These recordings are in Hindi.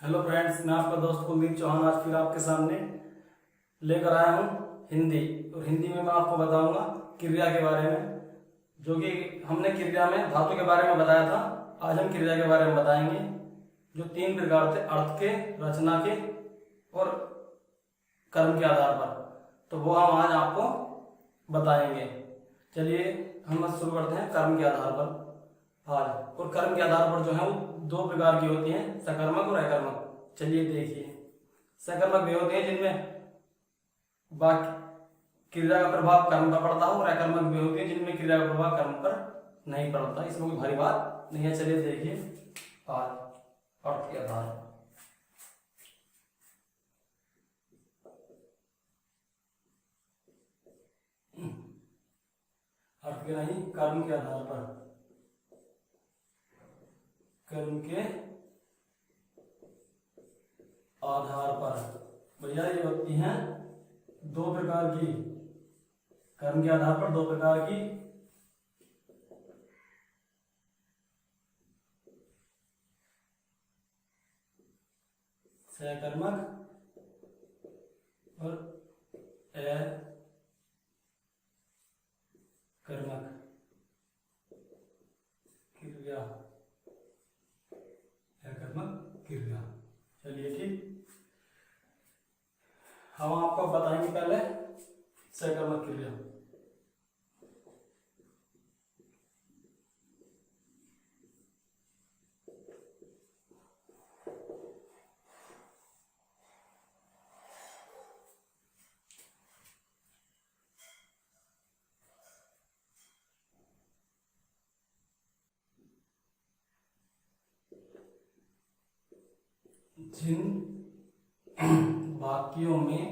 हेलो फ्रेंड्स, मैं आपका दोस्त कुलदीप चौहान आज फिर आपके सामने लेकर आया हूँ हिंदी। और हिंदी में मैं आपको बताऊंगा क्रिया के बारे में, जो कि हमने क्रिया में धातु के बारे में बताया था। आज हम क्रिया के बारे में बताएंगे, जो तीन प्रकार थे: अर्थ के, रचना के और कर्म के आधार पर। तो वो हम आज आपको बताएंगे। चलिए हम आज शुरू करते हैं कर्म के आधार पर आज। और कर्म के आधार पर जो है वो दो प्रकार की होती हैं, सकर्मक और अकर्मक। चलिए देखिए, सकर्मक वे होते हैं जिनमें बाकी क्रिया का प्रभाव कर्म पर पड़ता हो, और अकर्मक वे होते हैं जिनमें क्रिया का प्रभाव कर्म पर नहीं पड़ता। इसमें कोई भारी बात नहीं है। चलिए देखिए आज अर्थ के आधार पर। अर्थ के नहीं, कर्म के आधार पर। कर्म के आधार पर भैया ये होती हैं दो प्रकार की। कर्म के आधार पर दो प्रकार की सकर्मक और अकर्मक क्रिया। अकर्मक क्रिया। चलिए ठीक, हम आपको बताएंगे पहले सकर्मक क्रिया। जिन वाक्यों में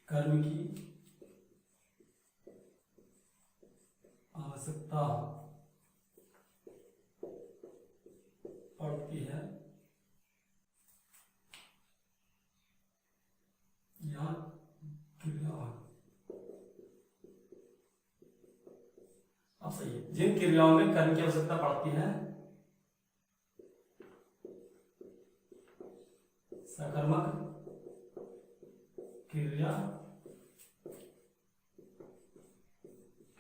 कर्म की आवश्यकता पड़ती है या क्रिया। अब सही है, जिन क्रियाओं में कर्म की आवश्यकता पड़ती है सकर्मक क्रिया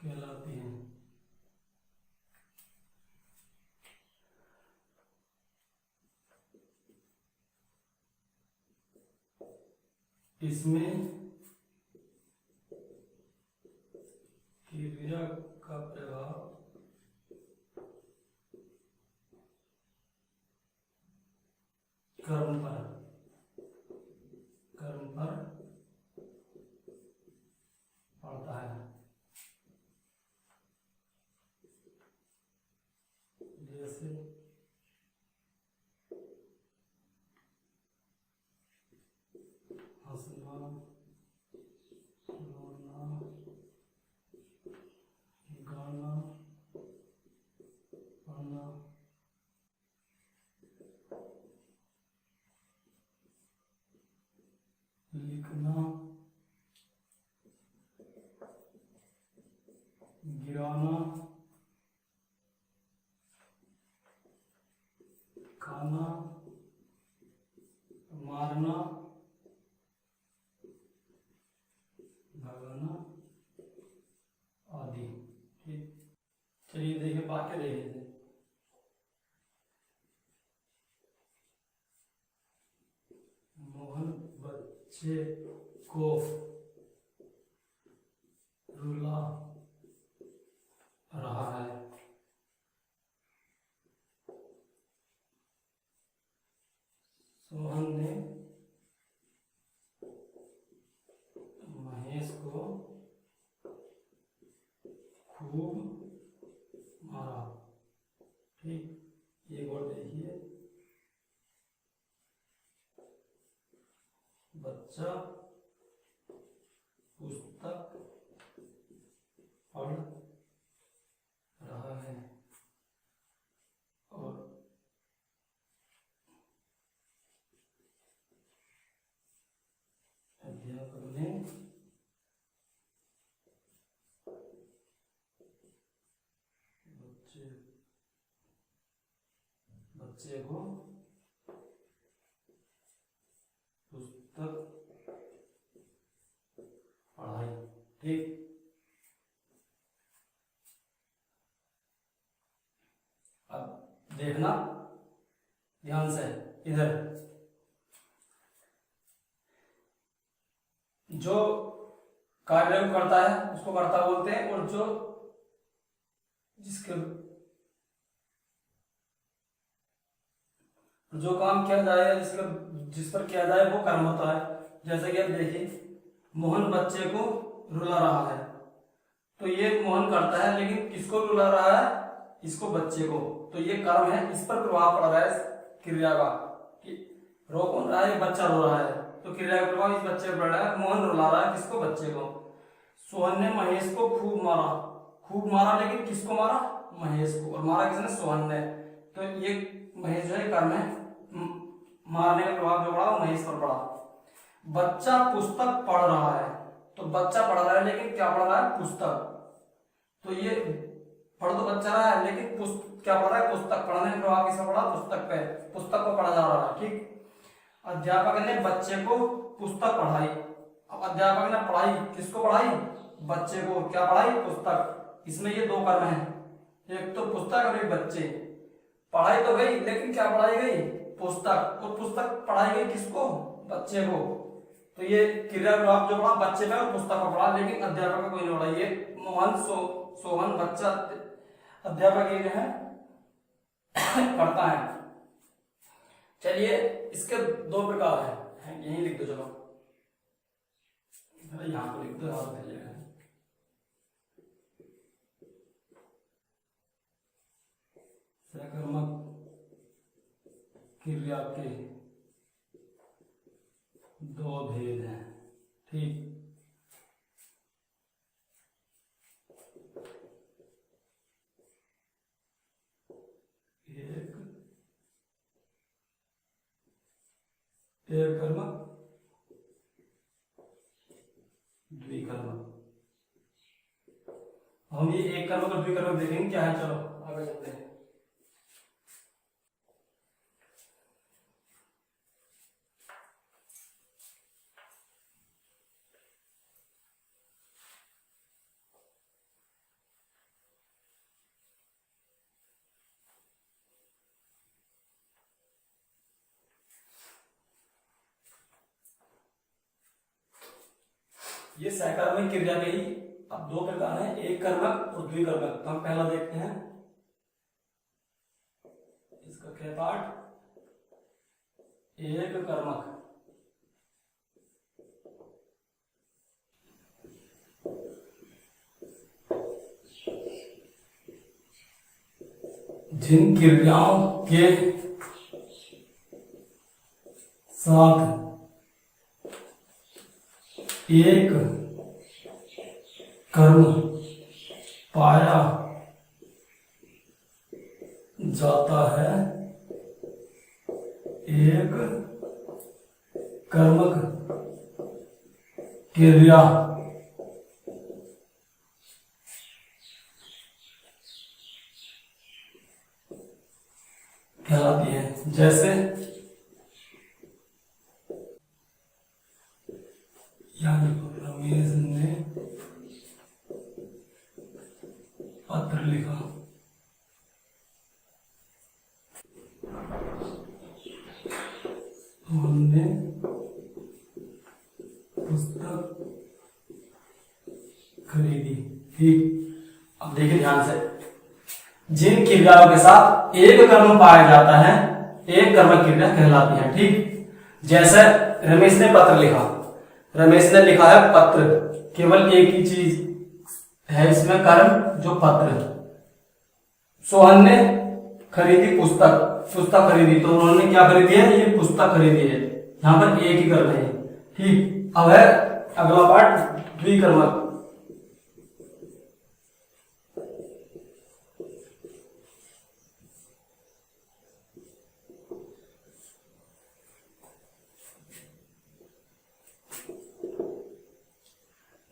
कहलाती हैं। इसमें क्रिया का प्रभाव कर्म पर पड़ता है। जैसे हंसना, रोना, गाना, पढ़ना, लिखना, गिराना, खाना, मारना, भगाना आदि। ठीक, चलिए देखिए वाक्य देखिए। मोहन बच्चे को रुला रहा है। सोहन ने महेश को खूब मारा। ठीक, एक और देखिए, बच्चा पुस्तक पढ़ रहा है और अध्यापक ने बच्चे बच्चे को पुस्तक पढ़ाई। ठीक, अब देखना ध्यान से, इधर जो कार्य करता है उसको कर्ता बोलते हैं, और जो जिसके जो काम किया जाए, जिस पर किया जाए वो कर्म होता है। जैसे कि अब देखिए, मोहन बच्चे को रुला रहा है, तो ये मोहन करता है, लेकिन किसको रुला रहा है? इसको, बच्चे को। तो ये कर्म है, इस पर प्रभाव पड़ रहा है क्रिया का, कि रो कौन रहा है? बच्चा रो रहा है, तो क्रिया का प्रभाव इस बच्चे पर पड़ रहा है। मोहन रुला रहा है, किसको? बच्चे को। सोहन ने महेश को खूब मारा, लेकिन किसको मारा? महेश को। और मारा किसने? सोहन ने। तो ये महेश जो है कर्म है, मारने का प्रभाव जो पड़ा महेश पर पड़ा। बच्चा पुस्तक पढ़ रहा है, तो बच्चा पढ़ रहा है, लेकिन क्या पढ़ रहा है? पुस्तक। तो ये पढ़ तो बच्चा रहा है, लेकिन क्या पढ़ रहा है? पुस्तक। पढ़ने का प्रभाव किसका पड़ा? पुस्तक पे। पुस्तक को पढ़ा जा रहा है। ठीक, अध्यापक ने बच्चे को पुस्तक पढ़ाई। अब अध्यापक ने पढ़ाई, किसको पढ़ाई? बच्चे को। क्या पढ़ाई? पुस्तक। इसमें ये दो कर्म है, एक तो पुस्तक और एक बच्चे। पढ़ाई तो गई, लेकिन क्या पढ़ाई गई? पुस्तक। और पुस्तक पढ़ाई गई किसको? बच्चे को। तो ये क्रिया प्रभाव जो पड़ा बच्चे में और पुस्तक को पड़ा, लेकिन अध्यापक को कोई नहीं पड़ा। ये मोहन सोहन बच्चा, अध्यापक ये जो है पढ़ता है। चलिए, इसके दो प्रकार है, यही लिख दो। चलो यहाँ को लिख दो, याद कर जाएगा। सकर्मक क्रिया के दो भेद हैं। ठीक, एक कर्मक, द्विकर्मक। हम ये एक कर्मक और द्विकर्मक देखेंगे क्या है। चलो आगे चलते हैं। ये सहकर्मक क्रिया के ही अब दो प्रकार हैं, एक कर्मक और द्विकर्मक। तो हम पहला देखते हैं, इसका क्या पाठ? एक कर्मक। जिन क्रियाओं के साथ एक कर्म पाया जाता है, एक कर्मक क्रिया कहलाती है। जैसे रमेश ने पत्र लिखा, हमने पुस्तक खरीदी। ठीक, अब देखिए ध्यान से, जिन क्रियाओं के साथ एक कर्म पाया जाता है, एक कर्मक क्रिया कहलाती है। ठीक, जैसे रमेश ने पत्र लिखा, रमेश ने लिखा है पत्र, केवल एक ही चीज है इसमें कर्म, जो पत्र। सोहन ने खरीदी पुस्तक, पुस्तक खरीदी, तो उन्होंने क्या खरीदी है? ये पुस्तक खरीदी है। यहां पर एक ही कर्म है। ठीक, अब है अगला पार्ट, द्विकर्मक।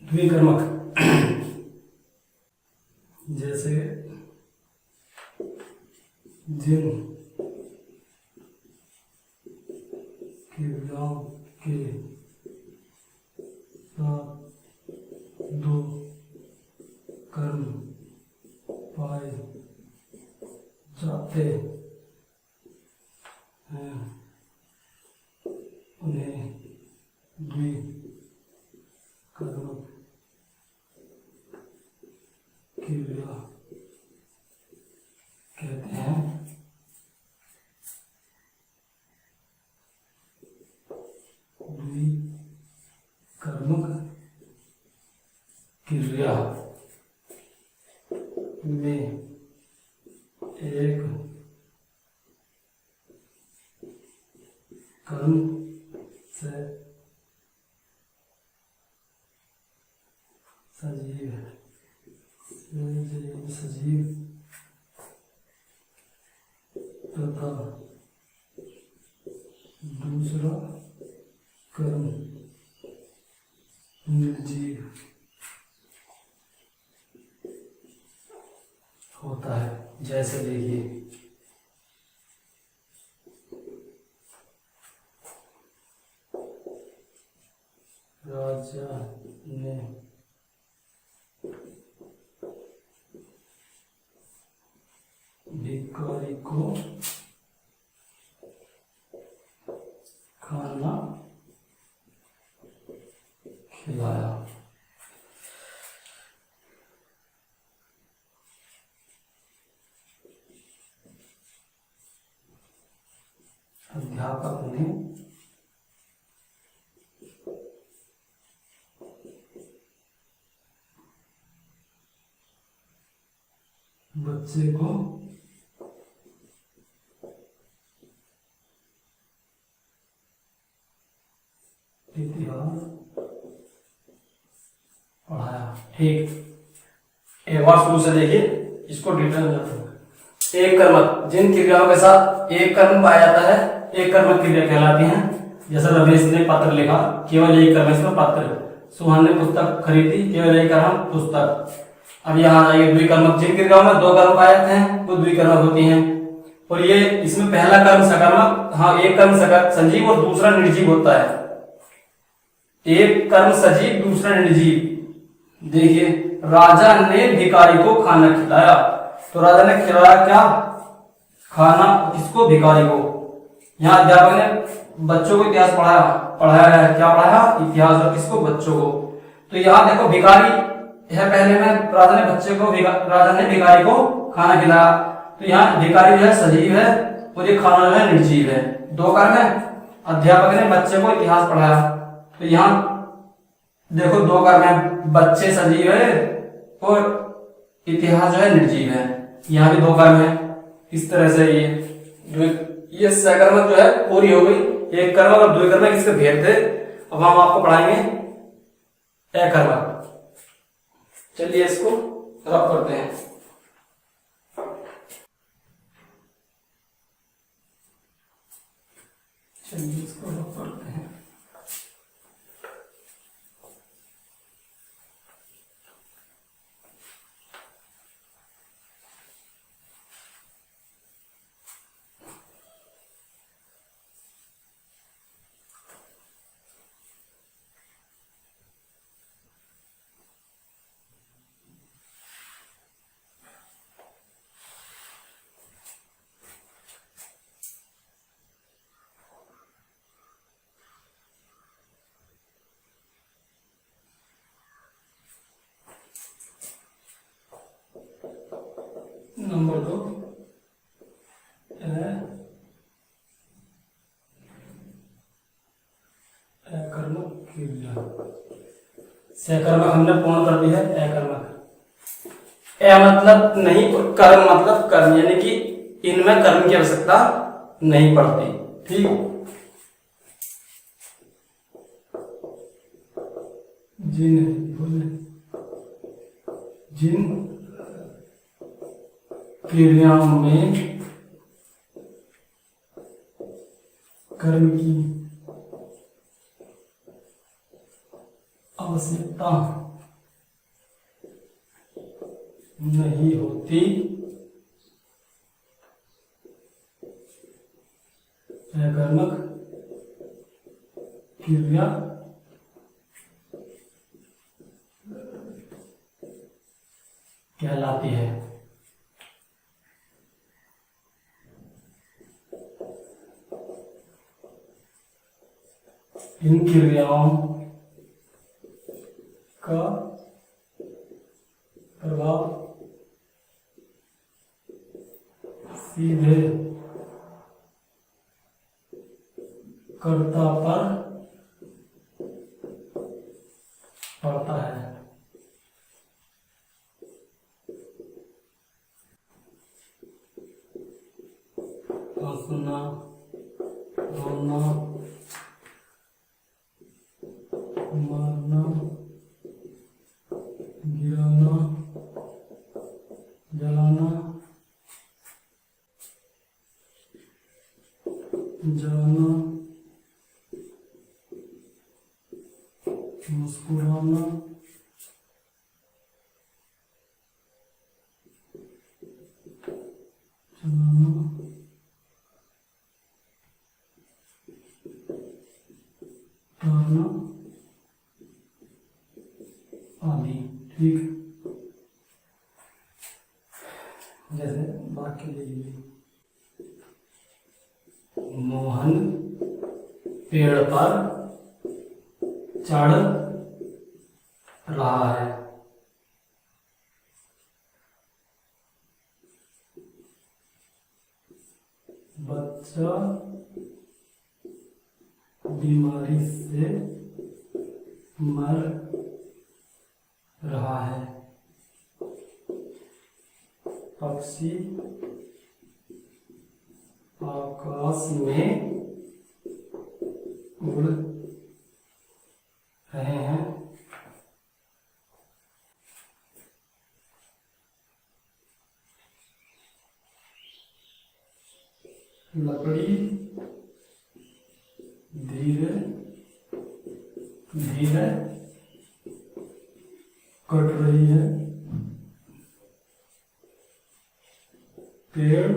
द्विकर्मक जैसे जिन कर्म पाए जाते हैं उन्हें द्विकर्मक क्रिया कहते हैं। द्विकर्मक क्रिया में एक कर्म से सजीव तथा दूसरा कर्म निर्जीव होता है। जैसे देखिए, राजा ने भिखारी को खाना खिलाया। अध्यापक ने बच्चे को इतिहास पढ़ाया। ठीक, एक बार शुरू से देखिए, इसको डिटेल में जाते हैं। एक कर्मक, जिन क्रियाओं के साथ एक कर्म पाया जाता है, एक कर्मक क्रिया कहलाती हैं। जैसे रमेश ने पत्र लिखा, केवल एक कर्म इसमें पत्र। सुहान ने पुस्तक खरीदी, केवल एक कर्म पुस्तक। अब यहाँ आइए, द्विकर्मक, जिन क्रियाओं में दो कर्म पाए जाते हैं वो द्विकर्मक होती हैं। और ये इसमें पहला कर्म सकर्मक, हाँ एक कर्म संजीव और दूसरा निर्जीव होता है। एक कर्म सजीव, दूसरा निर्जीव। देखिए, राजा ने भिखारी को खाना खिलाया, तो राजा ने खिलाया क्या? खाना। किसको? भिखारी को। यहाँ अध्यापक ने बच्चों को इतिहास पढ़ाया है। क्या पढ़ाया? इतिहास। और किसको? बच्चों को। तो यहाँ देखो, भिखारी है पहले में, राजा ने भिखारी को खाना खिलाया। तो यहाँ भिखारी जो है सजीव है और ये खाना जो है निर्जीव है। दो कर्म है। अध्यापक ने बच्चे को इतिहास पढ़ाया, तो यहाँ देखो दो कर्म है, बच्चे सजीव है और इतिहास जो है निर्जीव है। यहाँ भी दो कर्म है। इस तरह से ये सकर्मक जो है पूरी हो गई। एक कर्मक और द्विकर्मक इसके भेद थे। अब हम आपको पढ़ाएंगे एकर्मक। चलिए इसको रब करते हैं। चलिए इसको रब करते हैं। नंबर 2, एकर्मक क्रिया। सकर्मक हमने पूर्ण कर दिया है। एकर्मक, ए मतलब नहीं, कर्म मतलब कर्म, यानी कि इनमें कर्म की आवश्यकता नहीं पड़ती। ठीक, जिन क्रियाओं में कर्म की आवश्यकता नहीं होती, सकर्मक क्रिया कहलाती है। इन क्रियाओं का प्रभाव सीधे कर्ता पर पड़ता है। हंसना, रोना, मरना, गिराना, जलाना, जाना, मुस्कुराना, चलाना, ताना आदि। ठीक, जैसे वाक्य ले लीजिए, मोहन पेड़ पर चढ़ रहा है। बच्चा बीमारी से मर रहा है। पक्षी आकाश में उड़ रहे हैं। लकड़ी धीरे धीरे कट रही है। पेड़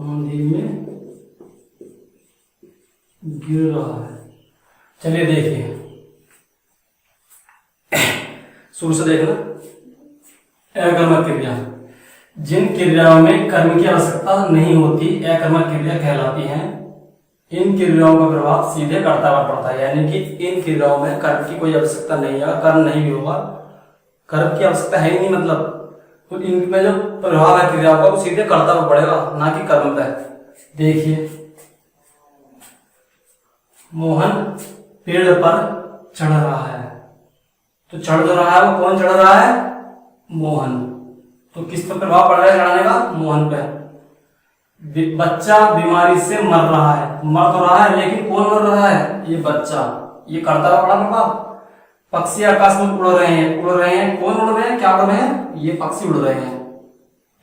आंधी में गिर रहा है। चलिए देखिए, शुरू से देखना। अकर्मक क्रिया, जिन क्रियाओं में कर्म की आवश्यकता नहीं होती अकर्मक क्रिया कहलाती हैं। इन क्रियाओं का प्रभाव सीधे कर्ता पर पड़ता है, यानी कि इन क्रियाओं में कर्म की कोई आवश्यकता नहीं है, कर्म नहीं भी होगा, कर्म की आवश्यकता है ही नहीं, मतलब तो इनमें जो प्रभाव है क्रियाओं का वो सीधे कर्ता पर पड़ेगा, ना कि कर्म पर। देखिए, मोहन पेड़ पर चढ़ रहा है, तो चढ़ जो रहा है वो कौन चढ़ रहा है? मोहन। तो किस पर प्रभाव पड़ रहा है चढ़ाने का? मोहन पे। बच्चा बीमारी से मर रहा है, मर तो रहा है लेकिन कौन मर रहा है? ये बच्चा, ये कर्ता पर पड़ा प्रभाव। पक्षी आकाश में उड़ रहे हैं, उड़ रहे हैं, कौन उड़ रहे हैं? क्या उड़ रहे हैं? ये पक्षी उड़ रहे हैं।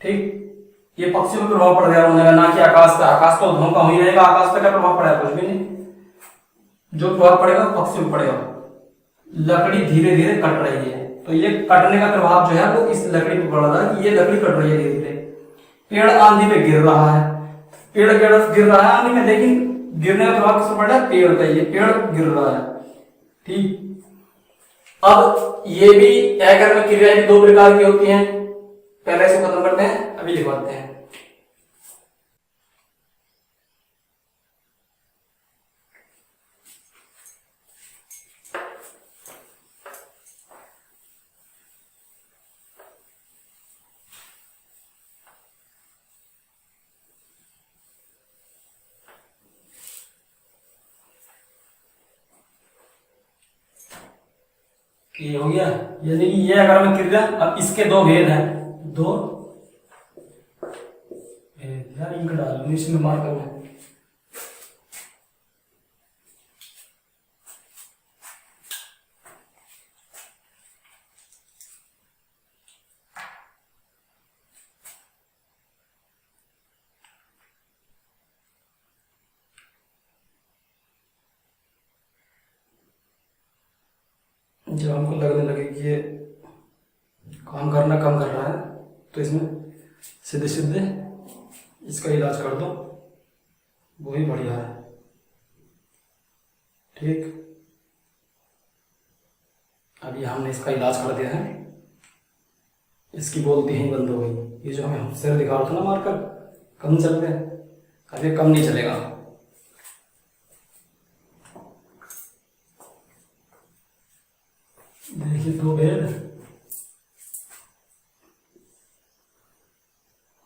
ठीक, ये पक्षी पर प्रभाव पड़ गया उड़ने का, ना कि आकाश पे। आकाश तो धोखा हो ही रहेगा, आकाश पे क्या प्रभाव पड़ेगा? कुछ भी नहीं। जो प्रभाव पड़ेगा पक्षी पर पड़ेगा। लकड़ी धीरे धीरे कट रही है, तो ये कटने का प्रभाव जो है वो इस लकड़ी पर पड़ रहा है कि ये लकड़ी कट रही है धीरे धीरे। पेड़ आंधी में गिर रहा है, पेड़ गिर रहा है आंधी में, लेकिन गिरने का प्रभाव किस पर पड़ रहा है? पेड़ पे। ये पेड़ गिर रहा है। ठीक, अब ये भी अकर्मक क्रियाएं भी दो प्रकार की होती हैं। पहले इसको खत्म करते हैं, अभी लिखवाते हैं। ये हो गया, यानी कि ये अकर्मक क्रिया। अब इसके दो भेद हैं, दो भेद। यार इंक डाल लूं इसमें मार्कर में। जब हमको लगने लगे कि ये काम करना कम कर रहा है, तो इसमें सीधे सीधे इसका इलाज कर दो, वही बढ़िया है। ठीक, अभी हमने इसका इलाज कर दिया है, इसकी बोलती ही बंद हो गई। ये जो हमें सिर दिखा रहा था ना मारकर, कम चल रहे, अब ये कम नहीं चलेगा। देखिए 2 बेड,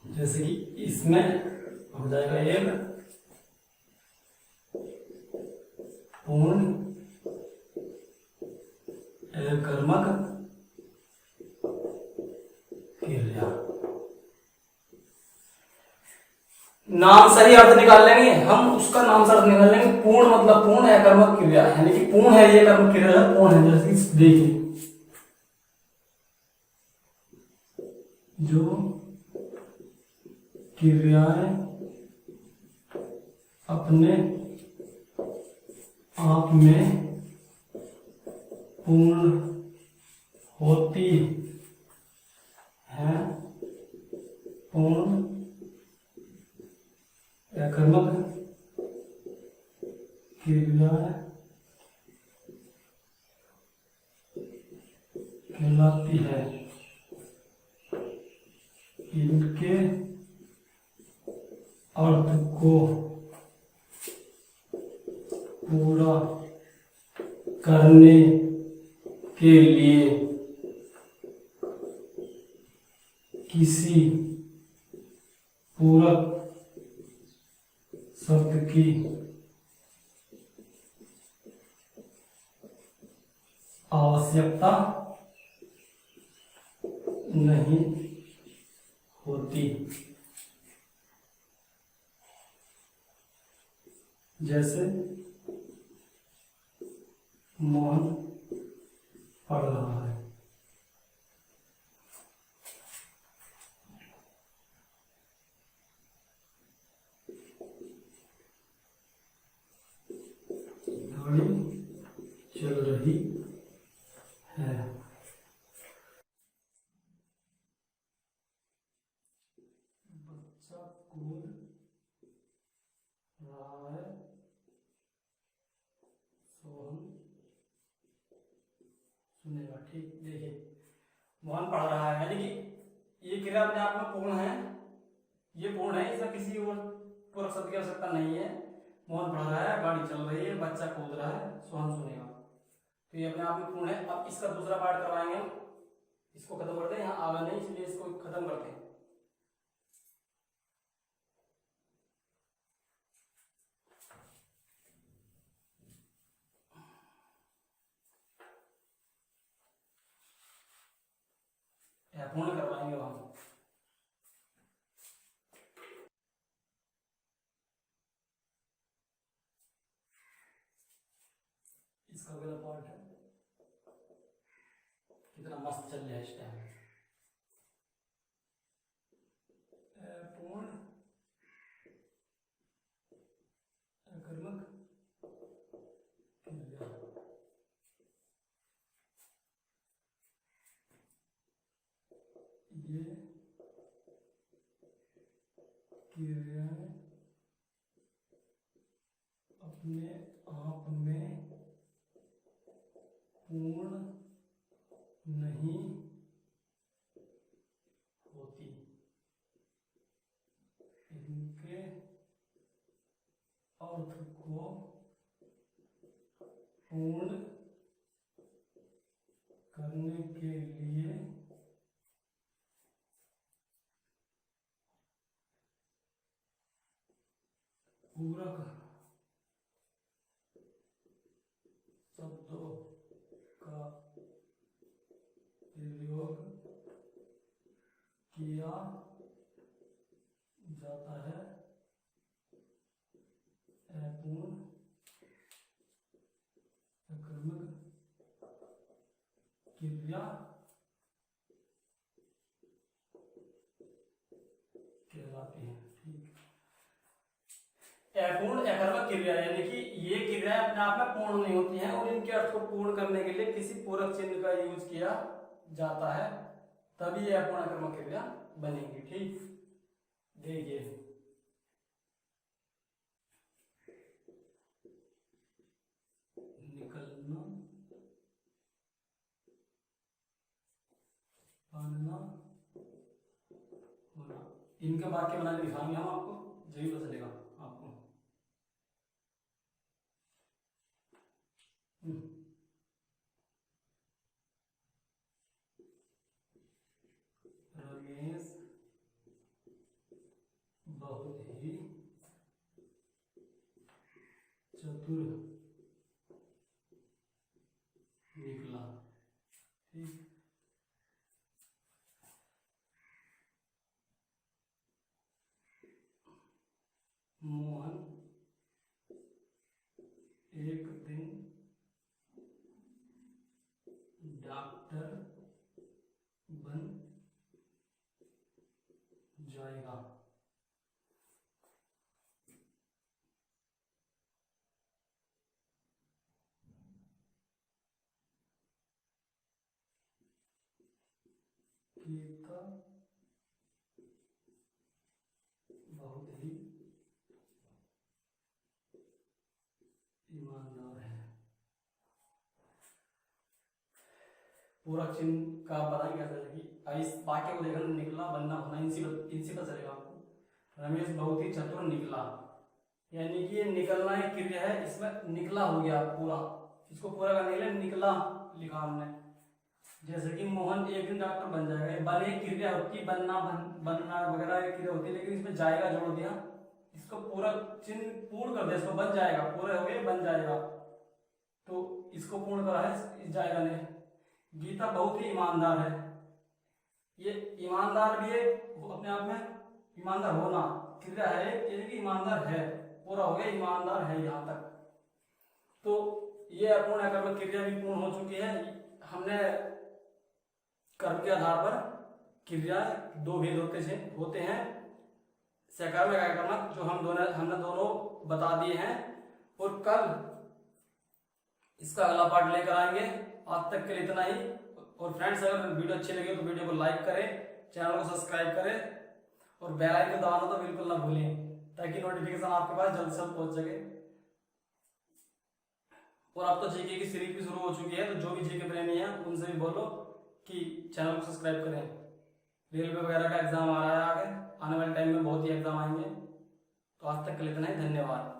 जैसे कि इसमें हो जाएगा एक पूर्ण कर्मक क्रिया। नाम सही अर्थ निकाल लेंगे हम, उसका नाम से अर्थ निकाल लेंगे। पूर्ण मतलब पूर्ण अकर्मक क्रिया, यानी कि पूर्ण है ये कर्म क्रिया, पूर्ण है। जैसे कि देखिए, जो क्रियाएं अपने आप में पूर्ण होती है, पूर्ण अकर्मक क्रियाएं कहलाती है। इनके अर्थ को पूरा करने के लिए किसी पूरक शब्द की आवश्यकता नहीं होती। जैसे मोहन पढ़ रहा है। गाड़ी चल रही है। बच्चा कूद रहा है। सोहन सुनेगा। ठीक, देखिए मोहन पढ़ रहा है, यानी कि ये क्रिया अपने आप में पूर्ण है, ये पूर्ण है, इसमें किसी और पूरक शब्द की आवश्यकता नहीं है। मोहन पढ़ रहा है, गाड़ी चल रही है, बच्चा कूद रहा है, सोहन सुनेगा। तो ये अपने आप में पूर्ण है। अब इसका दूसरा पार्ट करवाएंगे हम, इसको खत्म करते हैं, यहाँ आगा नहीं, इसलिए इसको खत्म करते हैं। पूर्ण करवाएंगे हम। इसका अगला पार्ट है, कितना मस्त चल रहा है इस टाइम। पूर्ण अकर्मक क्रिया। ये क्रियाएं अपने आप में पूर्ण नहीं होती। इनके अर्थ को पूर्ण करने के लिए पूरक शब्दों का प्रयोग किया जाता है। अपूर्ण अकर्मक क्रिया कहलाती है। ठीक, अपूर्ण अकर्मक क्रिया, यानी कि ये क्रिया अपने आप में पूर्ण नहीं होती हैं और इनके अर्थ को पूर्ण करने के लिए किसी पूरक चिन्ह का यूज किया जाता है, तभी ये अपूर्ण अकर्मक क्रिया बनेगी। ठीक, देखिए निकलना, इनके वाक्य बना के दिखाएंगे हम आपको, यही पता चलेगा आपको। रमेश बहुत ही चतुर निकला। ठीक, मोहन एक दिन डॉक्टर बन जाएगा। गीता बहुत ही ईमानदार है। पूरा चिन्ह का बताएंगे कैसे कि इस वाक्य को देखना, निकला बनना होना, इनसे पता चलेगा आपको। रमेश बहुत ही चतुर निकला, यानी कि ये निकलना एक क्रिया है, इसमें निकला हो गया पूरा, इसको पूरा करने के लिए निकला लिखा हमने। जैसे कि मोहन एक दिन डॉक्टर बन जाएगा, बन एक क्रिया होती है, बनना वगैरह एक क्रिया होती है, लेकिन इसमें जाएगा जोड़ दिया, इसको पूरा चिन्ह पूर्ण कर दिया, इसको बन जाएगा, पूरा हो गया बन जाएगा, तो इसको पूर्ण करा है, इस जाएगा ने। गीता बहुत ही ईमानदार है, ये ईमानदार भी है अपने आप में, ईमानदार होना क्रिया है, यानी कि ईमानदार है, पूरा हो गया ईमानदार है यहाँ तक। तो ये अपूर्ण अकर्मक क्रिया भी पूर्ण हो चुकी है। हमने कर्म के आधार पर क्रिया दो भेद होते हैं, सकर्मक अकर्मक, जो हमने दोनों बता दिए हैं, और कल इसका अगला पार्ट लेकर आएंगे। आज तक के लिए इतना ही। और फ्रेंड्स, अगर वीडियो अच्छी लगे तो वीडियो को लाइक करें, चैनल को सब्सक्राइब करें और बेल आइकन दबाना तो बिल्कुल ना भूलें, ताकि नोटिफिकेशन आपके पास जल्द से जल्द पहुंच सके। और अब तो जीके की सीरीज भी शुरू हो चुकी है, तो जो भी जीके प्रेमी है उनसे भी बोलो कि चैनल को सब्सक्राइब करें। रेलवे वगैरह का एग्जाम आ रहा है आगे, आने वाले टाइम में बहुत ही एग्जाम आएंगे। तो आज तक के लिए इतना ही, धन्यवाद।